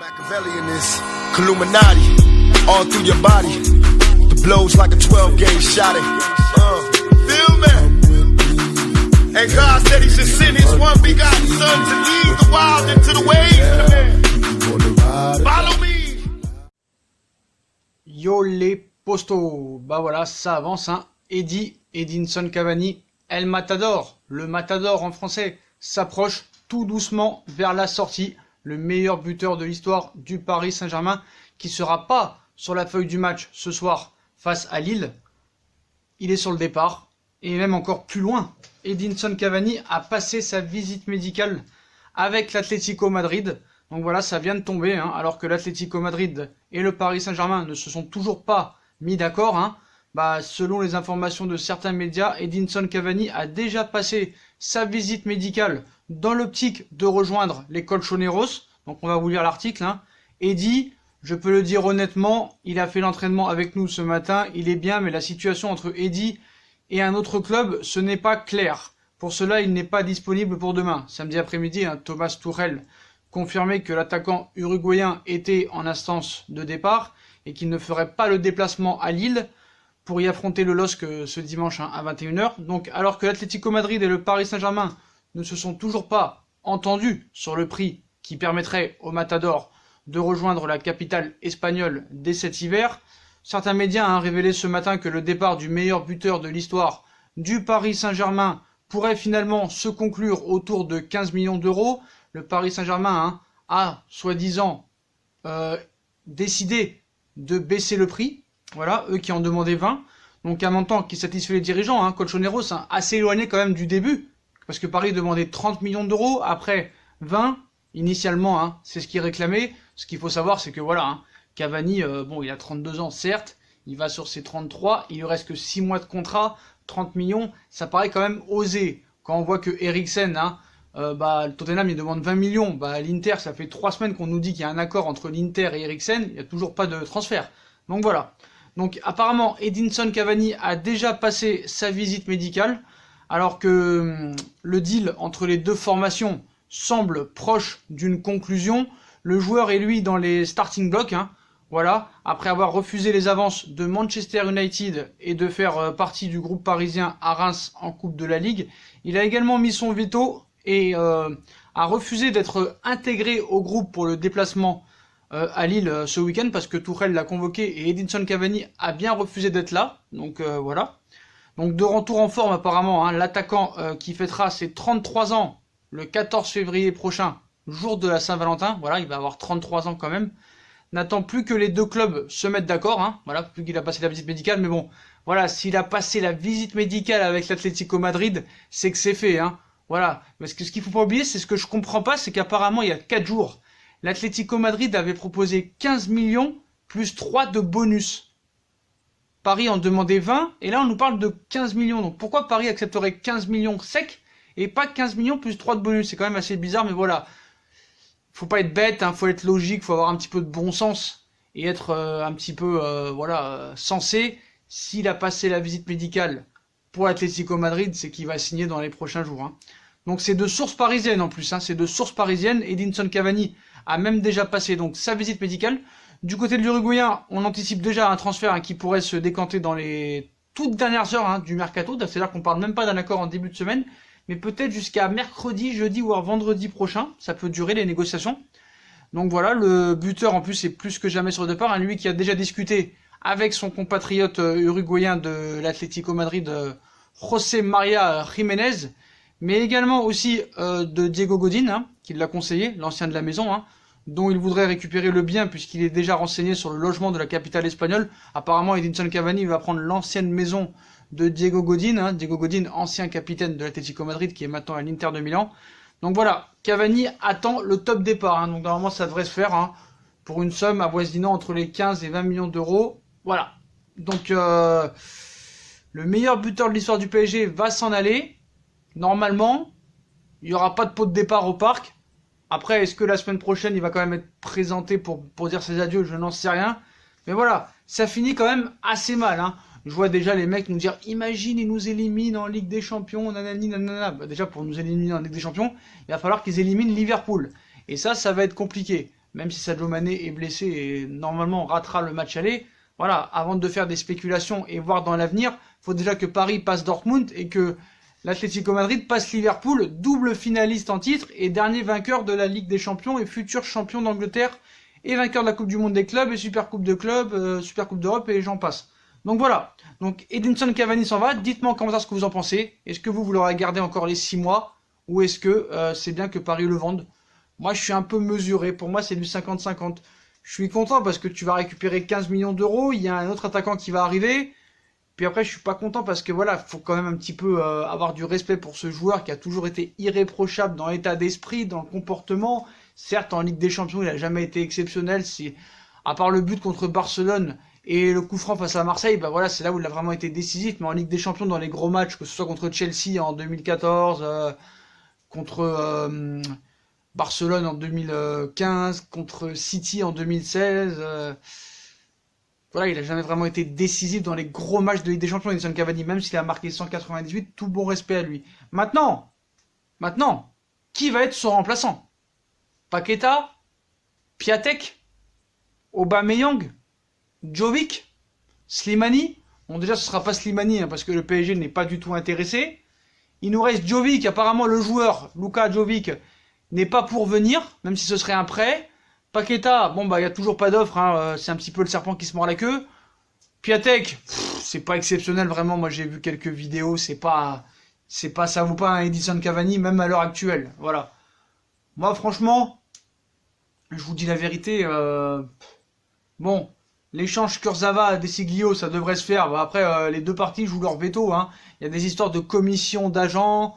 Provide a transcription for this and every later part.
Machiavelli in this Illuminati, all through your body. The blows like a 12-gauge shot. Feel me? And God said He should send His one begotten Son to lead the wild into the ways. Follow me. Yo les postos, bah voilà, ça avance, hein. Edinson Cavani, El Matador, le Matador en français, s'approche tout doucement vers la sortie. Le meilleur buteur de l'histoire du Paris Saint-Germain, qui sera pas sur la feuille du match ce soir face à Lille. Il est sur le départ, et même encore plus loin. Edinson Cavani a passé sa visite médicale avec l'Atlético Madrid. Donc voilà, ça vient de tomber, hein, alors que l'Atlético Madrid et le Paris Saint-Germain ne se sont toujours pas mis d'accord. Hein. Bah, selon les informations de certains médias, Edinson Cavani a déjà passé sa visite médicale dans l'optique de rejoindre les Colchoneros. Donc on va vous lire l'article. Hein. Eddy, je peux le dire honnêtement, il a fait l'entraînement avec nous ce matin, il est bien, mais la situation entre Eddy et un autre club, ce n'est pas clair. Pour cela, il n'est pas disponible pour demain. Samedi après-midi, hein, Thomas Tuchel confirmait que l'attaquant uruguayen était en instance de départ et qu'il ne ferait pas le déplacement à Lille pour y affronter le LOSC ce dimanche, hein, à 21h. Donc, alors que l'Atlético Madrid et le Paris Saint-Germain ne se sont toujours pas entendus sur le prix qui permettrait au Matador de rejoindre la capitale espagnole dès cet hiver, certains médias ont révélé ce matin que le départ du meilleur buteur de l'histoire du Paris Saint-Germain pourrait finalement se conclure autour de 15 millions d'euros. Le Paris Saint-Germain, hein, a, soi-disant, décidé de baisser le prix. Voilà, eux qui en demandaient 20. Donc un montant qui satisfait les dirigeants. Hein. Colchoneros, hein, assez éloigné quand même du début. Parce que Paris demandait 30 millions d'euros, après 20, initialement, hein, c'est ce qu'ils réclamaient. Ce qu'il faut savoir, c'est que voilà, hein, Cavani, bon, il a 32 ans, certes, il va sur ses 33, il lui reste que 6 mois de contrat, 30 millions, ça paraît quand même osé. Quand on voit que Eriksen, hein, le Tottenham, il demande 20 millions, bah, l'Inter, ça fait 3 semaines qu'on nous dit qu'il y a un accord entre l'Inter et Eriksen, il n'y a toujours pas de transfert. Donc voilà. Donc apparemment, Edinson Cavani a déjà passé sa visite médicale, alors que le deal entre les deux formations semble proche d'une conclusion. Le joueur est lui dans les starting blocks, hein, voilà, après avoir refusé les avances de Manchester United et de faire partie du groupe parisien à Reims en Coupe de la Ligue. Il a également mis son veto et a refusé d'être intégré au groupe pour le déplacement à Lille ce week-end, parce que Tuchel l'a convoqué et Edinson Cavani a bien refusé d'être là. Donc voilà. Donc de retour en forme apparemment, hein, l'attaquant qui fêtera ses 33 ans le 14 février prochain, jour de la Saint-Valentin, voilà, il va avoir 33 ans quand même, n'attend plus que les deux clubs se mettent d'accord, hein, voilà, plus qu'il a passé la visite médicale, mais bon, voilà, s'il a passé la visite médicale avec l'Atlético Madrid, c'est que c'est fait, hein, voilà. Parce que ce qu'il faut pas oublier, c'est ce que je comprends pas, c'est qu'apparemment il y a 4 jours, l'Atlético Madrid avait proposé 15 millions plus 3 de bonus. Paris en demandait 20, et là on nous parle de 15 millions. Donc pourquoi Paris accepterait 15 millions secs, et pas 15 millions plus 3 de bonus? C'est quand même assez bizarre, mais voilà. Faut pas être bête, hein, faut être logique, faut avoir un petit peu de bon sens, et être un petit peu, sensé. S'il a passé la visite médicale pour l'Atlético Madrid, c'est qu'il va signer dans les prochains jours. Hein. Donc c'est de sources parisiennes en plus, hein, c'est de sources parisiennes. Edinson Cavani a même déjà passé donc sa visite médicale. Du côté de l'Uruguayen, on anticipe déjà un transfert, hein, qui pourrait se décanter dans les toutes dernières heures, hein, du mercato. C'est-à-dire qu'on parle même pas d'un accord en début de semaine, mais peut-être jusqu'à mercredi, jeudi ou vendredi prochain. Ça peut durer les négociations. Donc voilà, le buteur en plus est plus que jamais sur le départ. Hein, lui qui a déjà discuté avec son compatriote uruguayen de l'Atlético Madrid, José María Jiménez, mais également aussi de Diego Godín, hein, qui l'a conseillé, l'ancien de la maison, hein, dont il voudrait récupérer le bien puisqu'il est déjà renseigné sur le logement de la capitale espagnole. Apparemment, Edinson Cavani va prendre l'ancienne maison de Diego Godín, hein, Diego Godín, ancien capitaine de l'Atlético Madrid, qui est maintenant à l'Inter de Milan. Donc voilà, Cavani attend le top départ, hein, donc normalement ça devrait se faire, hein, pour une somme avoisinant entre les 15 et 20 millions d'euros. Voilà, donc le meilleur buteur de l'histoire du PSG va s'en aller. Normalement, il n'y aura pas de pot de départ au parc. Après, est-ce que la semaine prochaine, il va quand même être présenté pour dire ses adieux? Je n'en sais rien. Mais voilà, ça finit quand même assez mal. Hein. Je vois déjà les mecs nous dire, imagine, ils nous éliminent en Ligue des Champions, nanani, nanana. Bah, déjà, pour nous éliminer en Ligue des Champions, il va falloir qu'ils éliminent Liverpool. Et ça va être compliqué. même si Sadio Mané est blessé et normalement ratera le match aller. Voilà, avant de faire des spéculations et voir dans l'avenir, il faut déjà que Paris passe Dortmund et que l'Atlético Madrid passe Liverpool, double finaliste en titre et dernier vainqueur de la Ligue des Champions et futur champion d'Angleterre et vainqueur de la Coupe du Monde des clubs et Super Coupe de clubs, Super Coupe d'Europe et j'en passe. Donc voilà, donc Edinson Cavani s'en va, dites-moi en commentaire ce que vous en pensez. Est-ce que vous l'aurez gardé encore les 6 mois ou est-ce que c'est bien que Paris le vende? Moi je suis un peu mesuré, pour moi c'est du 50-50. Je suis content parce que tu vas récupérer 15 millions d'euros, il y a un autre attaquant qui va arriver. Puis après, je suis pas content parce que voilà, faut quand même un petit peu avoir du respect pour ce joueur qui a toujours été irréprochable dans l'état d'esprit, dans le comportement. Certes, en Ligue des Champions, il a jamais été exceptionnel. À part le but contre Barcelone et le coup franc face à Marseille, bah voilà, c'est là où il a vraiment été décisif. Mais en Ligue des Champions, dans les gros matchs, que ce soit contre Chelsea en 2014, contre Barcelone en 2015, contre City en 2016. Voilà, il a jamais vraiment été décisif dans les gros matchs de Ligue des Champions, Edinson Cavani, même s'il a marqué 198, tout bon respect à lui. Maintenant, qui va être son remplaçant? Paqueta, Piatek, Aubameyang, Jovic, Slimani. Bon, déjà, ce sera pas Slimani, parce que le PSG n'est pas du tout intéressé. Il nous reste Jovic, apparemment le joueur, Luka Jovic, n'est pas pour venir, même si ce serait un prêt. Paqueta, bon bah il y a toujours pas d'offre, hein, c'est un petit peu le serpent qui se mord la queue. Piatek, c'est pas exceptionnel vraiment, moi j'ai vu quelques vidéos, ça vaut pas un Edinson Cavani même à l'heure actuelle, voilà. Moi franchement, je vous dis la vérité, bon, l'échange Kurzawa-Desiglio ça devrait se faire, bah, après les deux parties jouent leur veto, hein. Il y a des histoires de commission d'agents,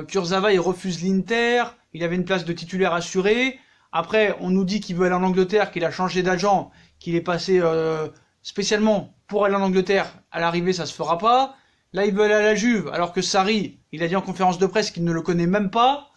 Kurzawa il refuse l'Inter, il avait une place de titulaire assurée. Après, on nous dit qu'il veut aller en Angleterre, qu'il a changé d'agent, qu'il est passé spécialement pour aller en Angleterre. À l'arrivée, ça se fera pas. Là, il veut aller à la Juve, alors que Sarri, il a dit en conférence de presse qu'il ne le connaît même pas.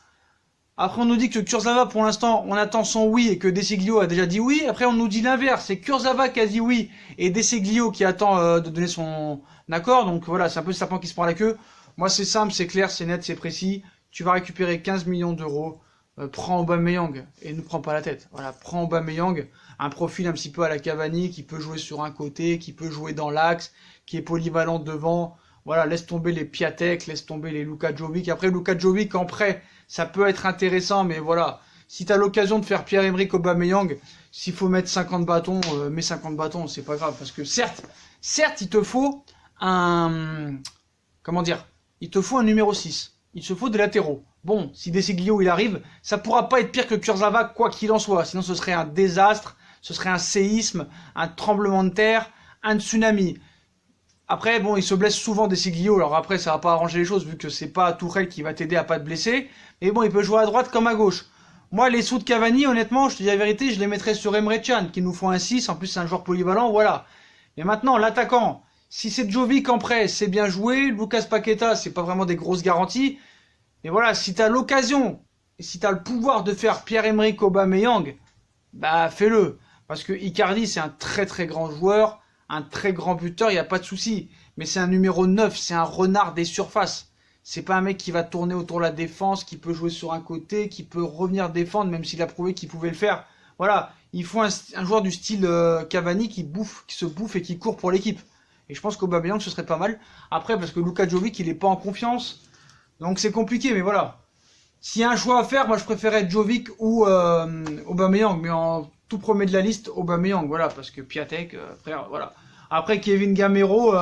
Après, on nous dit que Kurzawa, pour l'instant, on attend son oui et que Desiglio a déjà dit oui. Après, on nous dit l'inverse, c'est Kurzawa qui a dit oui et Desiglio qui attend de donner son accord. Donc voilà, c'est un peu le serpent qui se prend la queue. Moi, c'est simple, c'est clair, c'est net, c'est précis. Tu vas récupérer 15 millions d'euros. Prends Aubameyang et ne prends pas la tête. Voilà, prends Aubameyang, un profil un petit peu à la Cavani qui peut jouer sur un côté, qui peut jouer dans l'axe, qui est polyvalent devant. Voilà, laisse tomber les Piatek, laisse tomber les Luka Jovic. Après, Luka Jovic en prêt, ça peut être intéressant, mais voilà. Si tu as l'occasion de faire Pierre-Emerick Aubameyang, s'il faut mettre 50 bâtons, mets 50 bâtons, c'est pas grave. Parce que certes, il te faut il te faut un numéro 6. Il te faut des latéraux. Bon, si Desiglio il arrive, ça pourra pas être pire que Kurzawa quoi qu'il en soit. Sinon ce serait un désastre, ce serait un séisme, un tremblement de terre, un tsunami. Après, bon, il se blesse souvent Desiglio, alors après ça va pas arranger les choses vu que c'est pas Tourelle qui va t'aider à pas te blesser. Mais bon, il peut jouer à droite comme à gauche. Moi, les sous de Cavani, honnêtement, je te dis la vérité, je les mettrais sur Emre Can, qui nous font un 6, en plus c'est un joueur polyvalent, voilà. Mais maintenant, l'attaquant, si c'est Jovic en prêt, c'est bien joué, Lucas Paqueta, c'est pas vraiment des grosses garanties. Et voilà, si tu as l'occasion, et si tu as le pouvoir de faire Pierre-Emerick Aubameyang, bah fais-le. Parce que Icardi, c'est un très très grand joueur, un très grand buteur, il n'y a pas de souci. Mais c'est un numéro 9, c'est un renard des surfaces. C'est pas un mec qui va tourner autour de la défense, qui peut jouer sur un côté, qui peut revenir défendre, même s'il a prouvé qu'il pouvait le faire. Voilà, il faut un joueur du style Cavani qui se bouffe et qui court pour l'équipe. Et je pense qu'Aubameyang, ce serait pas mal. Après, parce que Luka Jovic, il est pas en confiance. Donc c'est compliqué, mais voilà. S'il y a un choix à faire, moi je préférais Jovic ou Aubameyang, mais en tout premier de la liste, Aubameyang, voilà, parce que Piatek, frère, voilà. Après Kevin Gamero,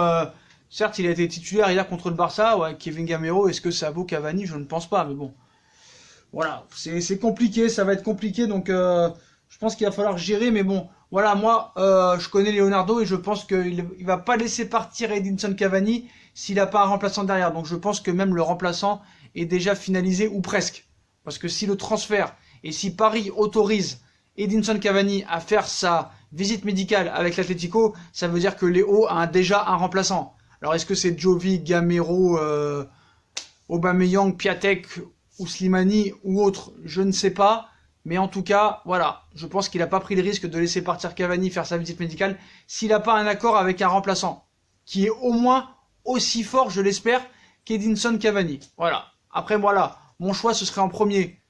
certes il a été titulaire hier contre le Barça, ouais, Kevin Gamero, est-ce que ça vaut Cavani? Je ne pense pas, mais bon. Voilà, c'est compliqué, ça va être compliqué, donc je pense qu'il va falloir gérer, mais bon, voilà, moi je connais Leonardo et je pense qu'il ne va pas laisser partir Edinson Cavani s'il n'a pas un remplaçant derrière. Donc je pense que même le remplaçant est déjà finalisé ou presque. Parce que si le transfert et si Paris autorise Edinson Cavani à faire sa visite médicale avec l'Atlético, ça veut dire que Léo a déjà un remplaçant. Alors est-ce que c'est Jovic, Gamero, Aubameyang, Piatek ou Slimani ou autre, je ne sais pas. Mais en tout cas, voilà, je pense qu'il n'a pas pris le risque de laisser partir Cavani faire sa visite médicale s'il n'a pas un accord avec un remplaçant qui est au moins aussi fort, je l'espère, qu'Edinson Cavani. Voilà. Après, voilà, mon choix, ce serait en premier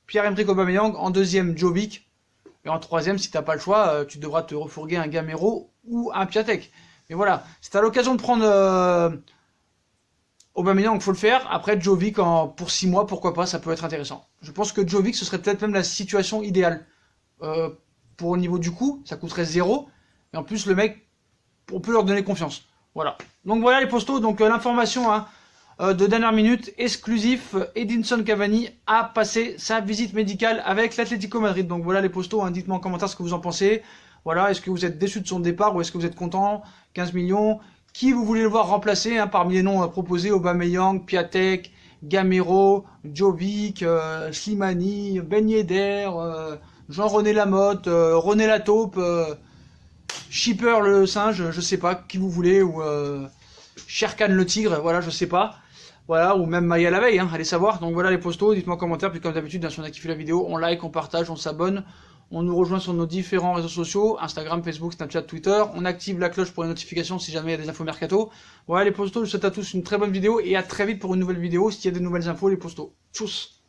Pierre-Emerick Aubameyang, en deuxième Jovic, Et en troisième, si t'as pas le choix, tu devras te refourguer un Gamero ou un Piatek. Mais voilà, si t'as l'occasion de prendre Aubameyang, il faut le faire. Après, Jovic, pour 6 mois, pourquoi pas, ça peut être intéressant. Je pense que Jovic, ce serait peut-être même la situation idéale. Pour au niveau du coût, ça coûterait 0. Et en plus, le mec, on peut leur donner confiance. Voilà. Donc voilà les postos. Donc l'information de dernière minute, exclusif, Edinson Cavani a passé sa visite médicale avec l'Atlético Madrid. Donc voilà les postos. Dites-moi en commentaire ce que vous en pensez. Voilà, est-ce que vous êtes déçu de son départ ou est-ce que vous êtes content? 15 millions. Qui vous voulez le voir remplacer parmi les noms proposés? Aubameyang, Piatek, Gamero, Jovic, Slimani, Ben Yedder, Jean-René Lamotte, René Lataupe, Shipper le singe, je sais pas, qui vous voulez, ou Sherkan le tigre, voilà, je sais pas. Voilà, ou même Maya la veille, allez savoir. Donc voilà les postos, dites-moi en commentaire, puis comme d'habitude, si on a kiffé la vidéo, on like, on partage, on s'abonne. On nous rejoint sur nos différents réseaux sociaux, Instagram, Facebook, Snapchat, Twitter. On active la cloche pour les notifications si jamais il y a des infos mercato. Voilà les postos, je vous souhaite à tous une très bonne vidéo et à très vite pour une nouvelle vidéo s'il y a des nouvelles infos les postos. Tchuss.